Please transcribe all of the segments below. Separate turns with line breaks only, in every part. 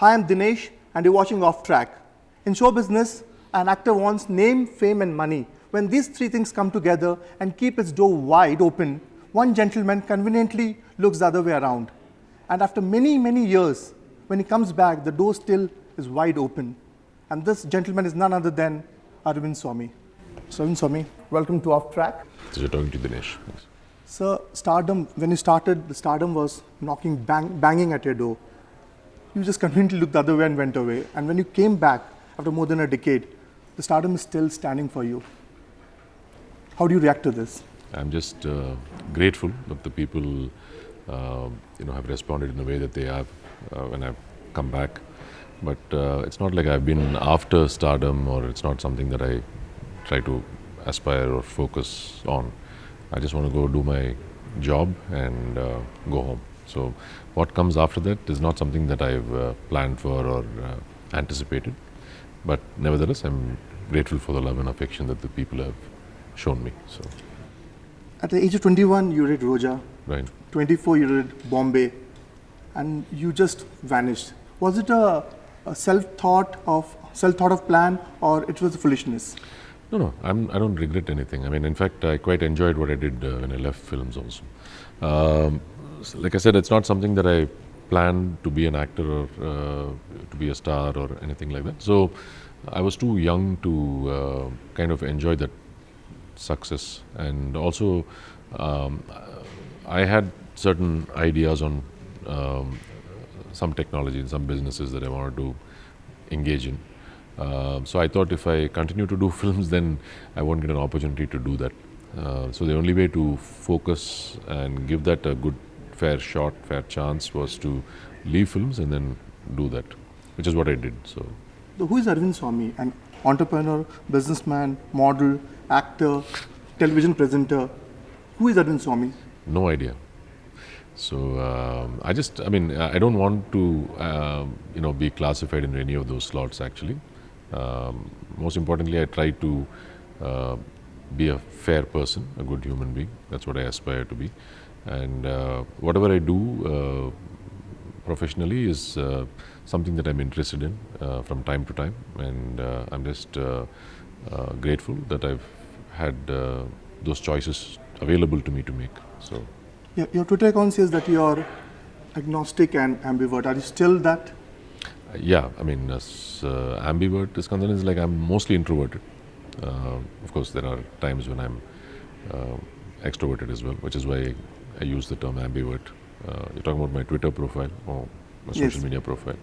Hi, I'm Dinesh, and you're watching Off Track. In show business, an actor wants name, fame, and money. When these three things come together and keep its door wide open, one gentleman conveniently looks the other way around. And after many, many years, when he comes back, the door still is wide open. And this gentleman is none other than Arvind Swamy. So, Arvind Swamy, welcome to Off Track.
So you're talking to Dinesh. Yes.
Sir, stardom, when you started, the stardom was banging at your door. You just conveniently looked the other way and went away. And when you came back after more than a decade, the stardom is still standing for you. How do you react to this?
I'm just grateful that the people have responded in the way that they have when I've come back. But it's not like I've been after stardom, or it's not something that I try to aspire or focus on. I just want to go do my job and go home. So what comes after that is not something that I've planned for or anticipated. But nevertheless, I'm grateful for the love and affection that the people have shown me. So,
at the age of 21, you did Roja.
Right.
24, you did Bombay, and you just vanished. Was it a self-thought of plan, or it was a foolishness?
No, I don't regret anything. I mean, in fact, I quite enjoyed what I did when I left films also. So like I said, it's not something that I planned to be an actor or to be a star or anything like that. So I was too young to kind of enjoy that success. And also, I had certain ideas on some technology and some businesses that I wanted to engage in. So I thought if I continue to do films, then I won't get an opportunity to do that. So the only way to focus and give that a good, fair chance was to leave films and then do that, which is what I did. So,
who is Arvind Swamy? An entrepreneur, businessman, model, actor, television presenter. Who is Arvind Swamy?
No idea. So I don't want to be classified in any of those slots actually. Most importantly, I try to be a fair person, a good human being. That's what I aspire to be. And whatever I do professionally is something that I'm interested in from time to time. And I'm just grateful that I've had those choices available to me to make. So,
yeah, your Twitter account says that you're agnostic and ambivert. Are you still that?
Yeah, I mean, as ambivert is concerned, is like I'm mostly introverted. Of course, there are times when I'm extroverted as well, which is why I use the term ambivert. You're talking about my Twitter profile or my social media profile.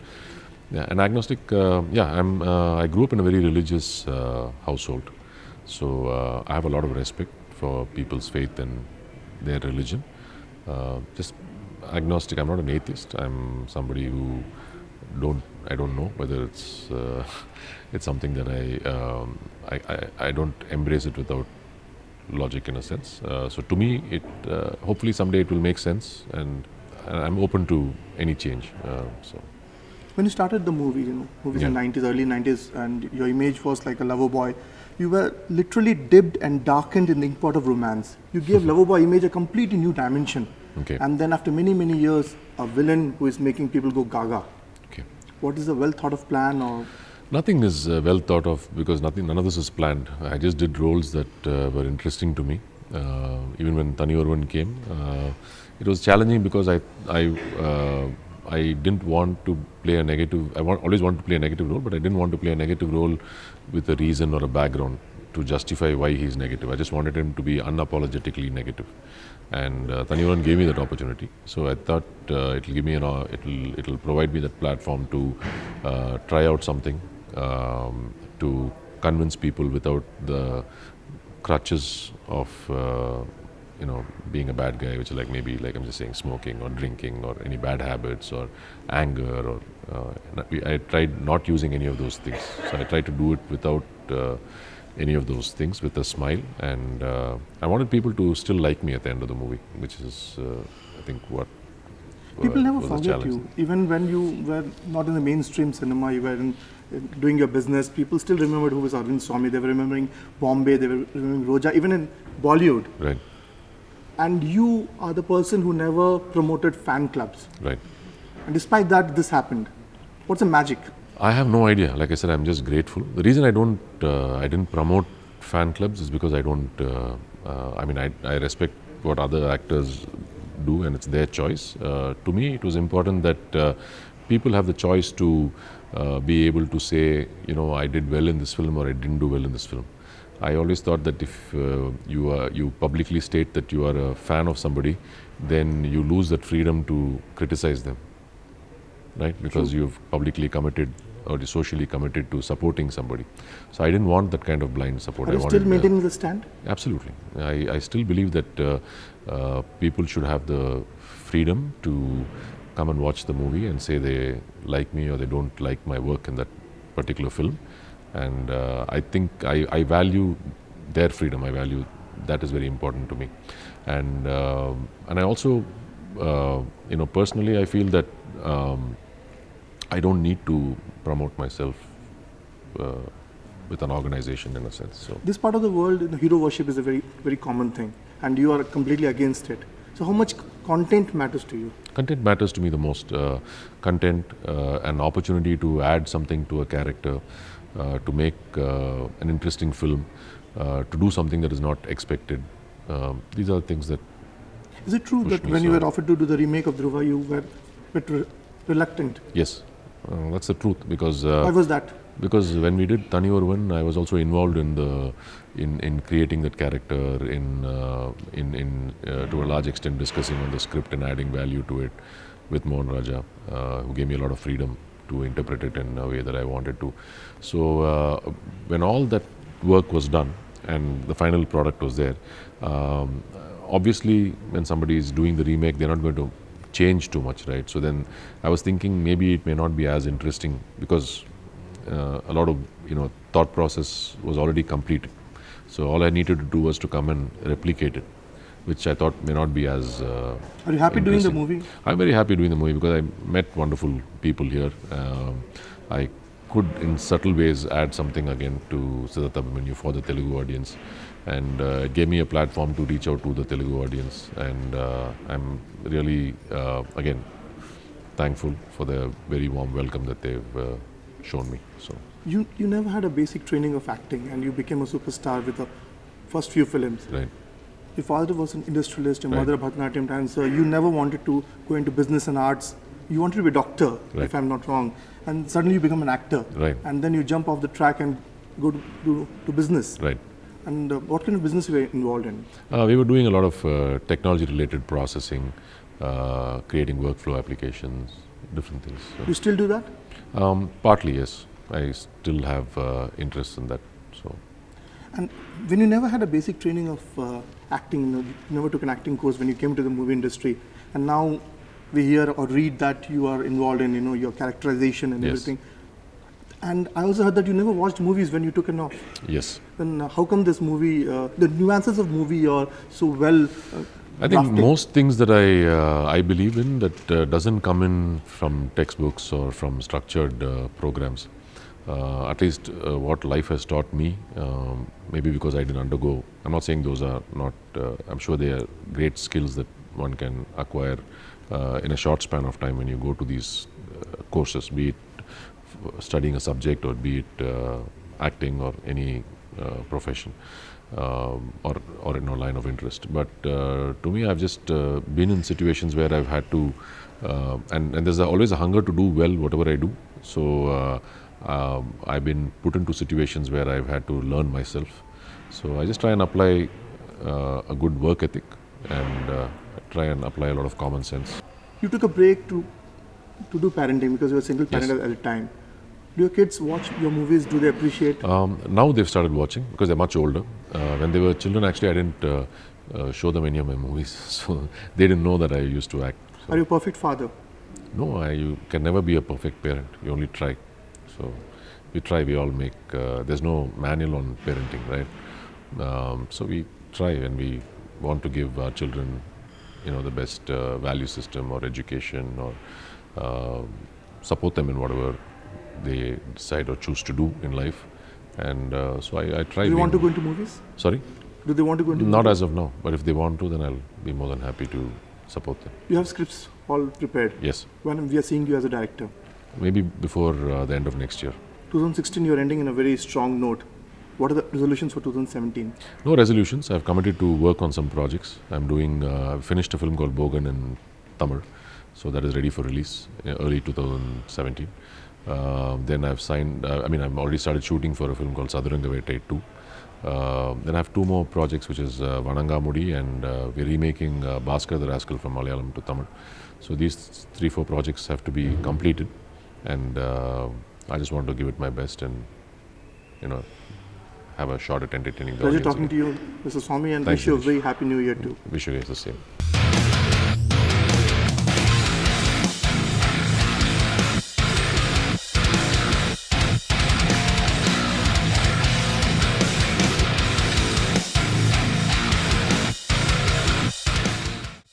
Yeah, and agnostic. I grew up in a very religious household, so I have a lot of respect for people's faith and their religion. Just agnostic. I'm not an atheist. I'm somebody who I don't know whether it's something that I don't embrace it without logic in a sense. So to me, it hopefully someday it will make sense, and I'm open to any change. So
when you started the movie, movies in the 90s, early 90s, and your image was like a lover boy, you were literally dipped and darkened in the ink pot of romance. You gave lover boy image a completely new dimension.
Okay.
And then after many, many years, a villain who is making people go gaga.
Okay.
What is a well thought of plan? Or
nothing is well thought of, because none of this is planned. I just did roles that were interesting to me. Even when Tani Orvan came, it was challenging because I didn't want to play a negative. Always wanted to play a negative role, but I didn't want to play a negative role with a reason or a background to justify why he's negative. I just wanted him to be unapologetically negative, and Tani Orvan gave me that opportunity. So I thought it'll give me it'll provide me that platform to try out something, to convince people without the crutches of being a bad guy, which is maybe I'm just saying smoking or drinking or any bad habits or anger, or I tried not using any of those things. So I tried to do it without any of those things, with a smile, and I wanted people to still like me at the end of the movie, which is I think what
people never forget you. Even when you were not in the mainstream cinema, you were doing your business, people still remembered who was Arvind Swamy. They were remembering Bombay, they were remembering Roja, even in Bollywood.
Right.
And you are the person who never promoted fan clubs.
Right.
And despite that, this happened. What's the magic?
I have no idea. Like I said, I'm just grateful. The reason I didn't promote fan clubs is because I don't. I mean, I respect what other actors do, and it's their choice. To me, it was important that people have the choice to be able to say, I did well in this film or I didn't do well in this film. I always thought that if you publicly state that you are a fan of somebody, then you lose that freedom to criticize them, right? Because you've publicly committed or you're socially committed to supporting somebody. So I didn't want that kind of blind support.
Are you still maintaining the stand?
Absolutely. I still believe that people should have the freedom to come and watch the movie and say they like me or they don't like my work in that particular film. And I think I value their freedom. I value that is very important to me. And I also, personally, I feel that I don't need to promote myself with an organization in a sense. So
this part of the world, the hero worship is a very, very common thing, and you are completely against it. So how much content matters to you?
content matters to me the most. Content, an opportunity to add something to a character, to make an interesting film, to do something that is not expected. These are the things that.
Is it true that
me
when you
so.
were offered to do the remake of Dhruva, you were a bit reluctant?
Yes, that's the truth because.
Why was that?
Because when we did Tani Orvan, I was also involved in creating that character, to a large extent discussing on the script and adding value to it with Mohan Raja, who gave me a lot of freedom to interpret it in a way that I wanted to. So when all that work was done and the final product was there, obviously when somebody is doing the remake, they're not going to change too much, right? So then I was thinking maybe it may not be as interesting because a lot of thought process was already completed. So all I needed to do was to come and replicate it, which I thought may not be as.
Are you happy doing the movie?
I'm very happy doing the movie because I met wonderful people here. I could, in subtle ways, add something again to Siddhartha Abhimanyu for the Telugu audience, and it gave me a platform to reach out to the Telugu audience. And I'm really, again, thankful for the very warm welcome that they've shown me. So
You never had a basic training of acting, and you became a superstar with the first few films.
right,
Your father was an industrialist, your
Right.
mother a Bharatanatyam dancer. You never wanted to go into business and arts. You wanted to be a doctor,
Right.
if I'm not wrong. And suddenly you become an actor.
Right.
And then you jump off the track and go to business.
right.
And what kind of business you were involved in?
We were doing a lot of technology-related processing, creating workflow applications, different things. So,
You still do that?
partly, yes. I still have interest in that. So
And when you never had a basic training of acting, you never took an acting course when you came to the movie industry, and now we hear or read that you are involved in your characterization and
Yes.
everything. And I also heard that you never watched movies when you took an off.
yes,
Then how come this movie, the nuances of movie are so well
I think
drafted?
most things that I believe in that doesn't come in from textbooks or from structured programs. At least what life has taught me, maybe because I didn't undergo. I'm not saying those are not. I'm sure they are great skills that one can acquire in a short span of time when you go to these courses, be it studying a subject or be it acting or any profession or line of interest. But to me, I've just been in situations where I've had to, and there's always a hunger to do well whatever I do. So I've been put into situations where I've had to learn myself. So I just try and apply a good work ethic and try and apply a lot of common sense.
You took a break to do parenting because you were a single parent
Yes.
at the time. Do your kids watch your movies? Do they appreciate?
Now they've started watching because they're much older. When they were children, actually, I didn't show them any of my movies, so they didn't know that I used to act. So,
Are you a perfect father?
no, you can never be a perfect parent. You only try. So we try. We all make. There's no manual on parenting, right? So we try, and we want to give our children, the best value system or education, or support them in whatever they decide or choose to do in life. And so I try.
Do they want to
being-
go into movies?
Sorry,
Do they want to go into
not
movies?
as of now. But if they want to, then I'll be more than happy to support them.
You have scripts all prepared.
Yes,
When we are seeing you as a director.
maybe before the end of next year.
2016, you're ending in a very strong note. What are the resolutions for 2017?
No resolutions. I've committed to work on some projects. I've finished a film called Bogan in Tamil, so that is ready for release early 2017. Then I've I've already started shooting for a film called Sadurangavete 2. Then I have two more projects, which is Vanangamudi, and we're remaking Bhaskar the Rascal from Malayalam to Tamil. So these 3-4 projects have to be completed, and I just want to give it my best and, have a shot at entertaining the
Pleasure
audience
talking to you, Mr. Swami, and
Thank
wish you a
you.
very happy new year too.
Wish you guys the same.